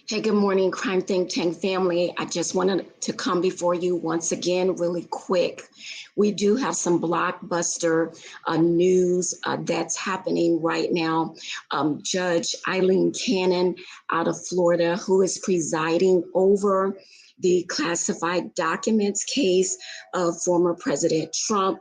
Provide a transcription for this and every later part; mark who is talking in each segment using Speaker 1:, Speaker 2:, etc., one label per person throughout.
Speaker 1: Hey, good morning, Crime Think Tank family. I just wanted to come before you once again really quick. We do have some blockbuster news that's happening right now. Judge Aileen Cannon out of Florida, who is presiding over the classified documents case of former President Trump,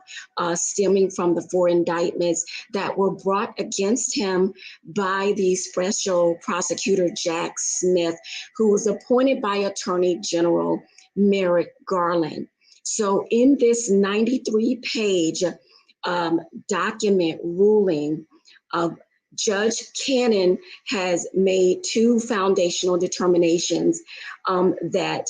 Speaker 1: stemming from the 4 indictments that were brought against him by the Special Prosecutor Jack Smith, who was appointed by Attorney General Merrick Garland. So in this 93-page document ruling, Judge Cannon has made 2 foundational determinations that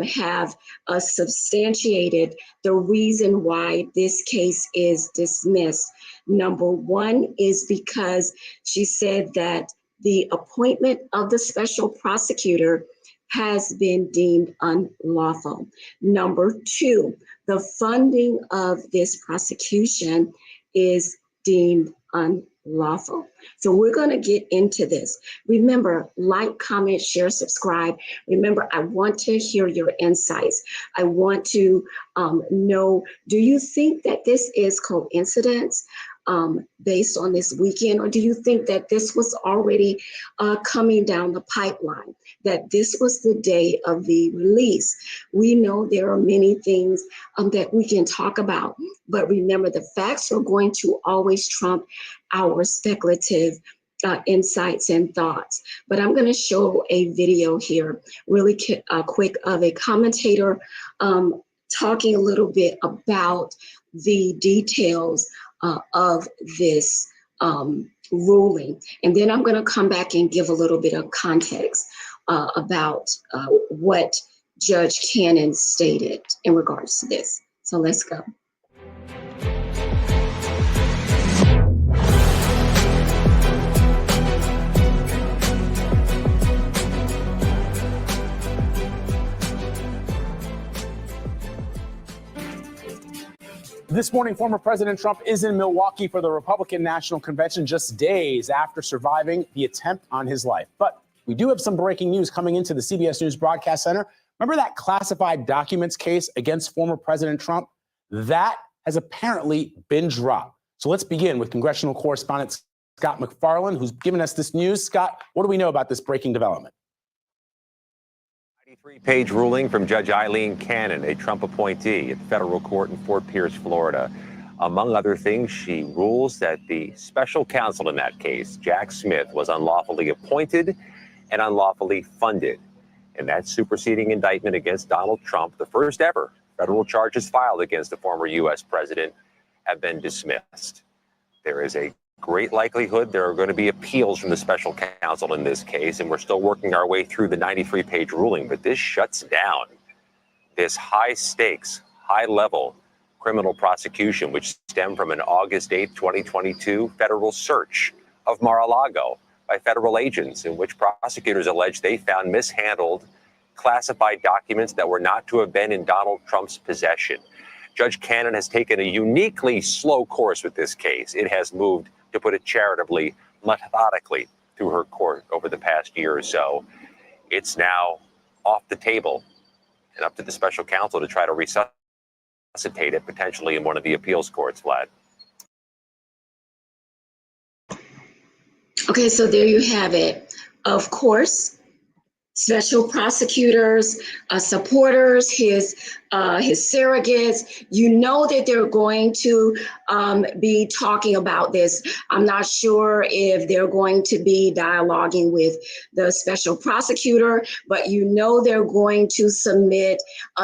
Speaker 1: have substantiated the reason why this case is dismissed. Number 1 is because she said that the appointment of the special prosecutor has been deemed unlawful. Number 2, the funding of this prosecution is deemed unlawful. So we're going to get into this. Remember, like, comment, share, subscribe. Remember, I want to hear your insights. I want to know, do you think that this is coincidence based on this weekend, or do you think that this was already coming down the pipeline, that this was the day of the release? We know there are many things that we can talk about, but remember, the facts are going to always trump our speculative insights and thoughts. But I'm going to show a video here really quick of a commentator talking a little bit about the details of this ruling. And then I'm going to come back and give a little bit of context about what Judge Cannon stated in regards to this. So let's go.
Speaker 2: This morning, former President Trump is in Milwaukee for the Republican National Convention just days after surviving the attempt on his life. But we do have some breaking news coming into the CBS News Broadcast Center. Remember that classified documents case against former President Trump? That has apparently been dropped. So let's begin with congressional correspondent Scott McFarland, who's given us this news. Scott, what do we know about this breaking development?
Speaker 3: 93-page ruling from Judge Aileen Cannon, a Trump appointee at the federal court in Fort Pierce, Florida. Among other things, she rules that the special counsel in that case, Jack Smith, was unlawfully appointed and unlawfully funded. In that superseding indictment against Donald Trump, the first ever federal charges filed against the former U.S. president have been dismissed. There is a great likelihood there are going to be appeals from the special counsel in this case, and we're still working our way through the 93-page ruling. But this shuts down this high-stakes, high-level criminal prosecution, which stemmed from an August 8, 2022 federal search of Mar-a-Lago by federal agents, in which prosecutors allege they found mishandled classified documents that were not to have been in Donald Trump's possession. Judge Cannon has taken a uniquely slow course with this case. It has moved, to put it charitably, methodically through her court over the past year or so. It's now off the table and up to the special counsel to try to resuscitate it potentially in one of the appeals courts, Vlad.
Speaker 1: Okay, so there you have it. Of course, special prosecutors, supporters, his surrogates, you know that they're going to be talking about this. I'm not sure if they're going to be dialoguing with the special prosecutor, but you know they're going to submit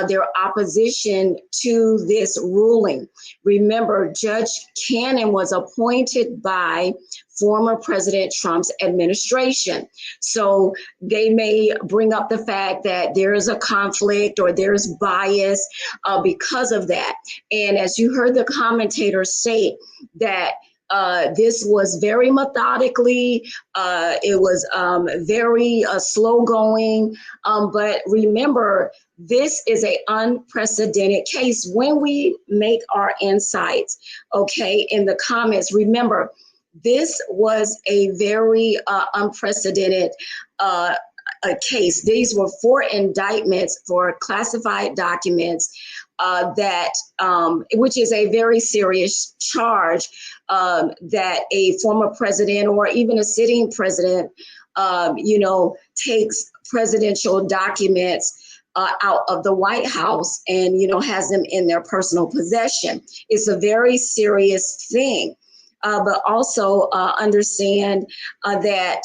Speaker 1: their opposition to this ruling. Remember, Judge Cannon was appointed by former President Trump's administration. So they may bring up the fact that there is a conflict or there's bias because of that. And as you heard the commentator state, that this was very methodically, it was very slow going. But remember, this is an unprecedented case. When we make our insights, okay, in the comments, remember, this was a very unprecedented a case. These were 4 indictments for classified documents which is a very serious charge that a former president or even a sitting president, takes presidential documents out of the White House and, has them in their personal possession. It's a very serious thing. But also understand that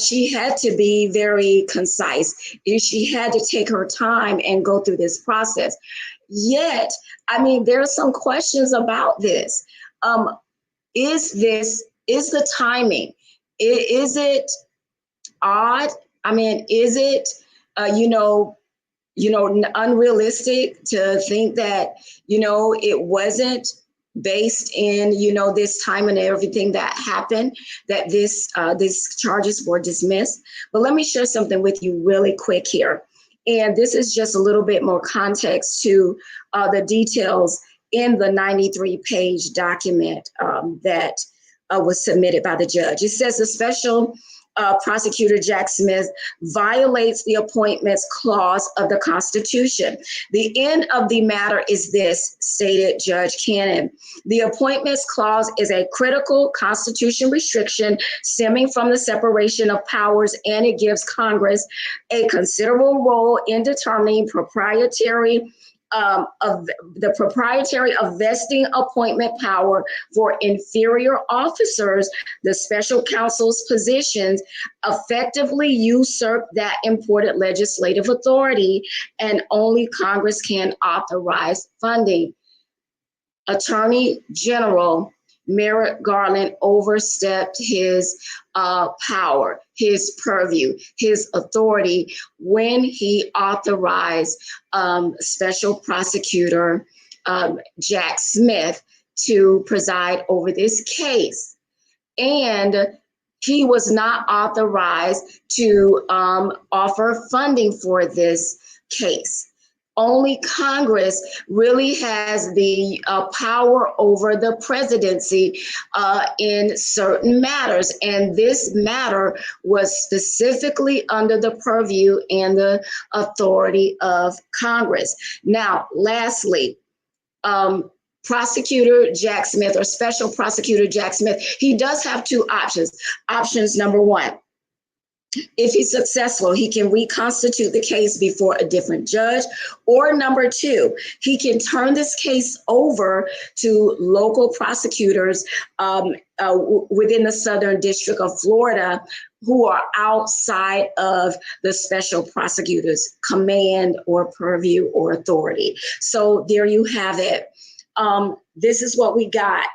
Speaker 1: she had to be very concise. She had to take her time and go through this process. Yet, there are some questions about this. Is the timing? Is it odd? Is it, unrealistic to think that, it wasn't based in, this time and everything that happened, that these charges were dismissed? But let me share something with you really quick here. And this is just a little bit more context to the details in the 93-page document that was submitted by the judge. It says the special prosecutor Jack Smith violates the appointments clause of the Constitution. The end of the matter is this, stated Judge Cannon. The appointments clause is a critical Constitution restriction stemming from the separation of powers, and it gives Congress a considerable role in determining proprietary of vesting appointment power for inferior officers. The special counsel's positions effectively usurp that important legislative authority, and only Congress can authorize funding. Attorney General Merrick Garland overstepped his power, his purview, his authority when he authorized Special Prosecutor Jack Smith to preside over this case. And he was not authorized to offer funding for this case. Only Congress really has the power over the presidency in certain matters. And this matter was specifically under the purview and the authority of Congress. Now, lastly, Prosecutor Jack Smith, or Special Prosecutor Jack Smith, he does have 2 options. Options number 1, if he's successful, he can reconstitute the case before a different judge. Or number 2, he can turn this case over to local prosecutors within the Southern District of Florida who are outside of the special prosecutor's command or purview or authority. So there you have it. This is what we got.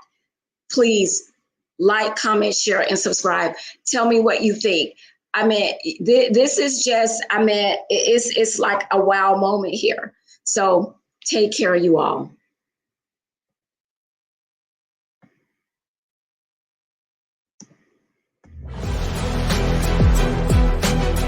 Speaker 1: Please like, comment, share, and subscribe. Tell me what you think. This is just, it's like a wow moment here. So take care, you all.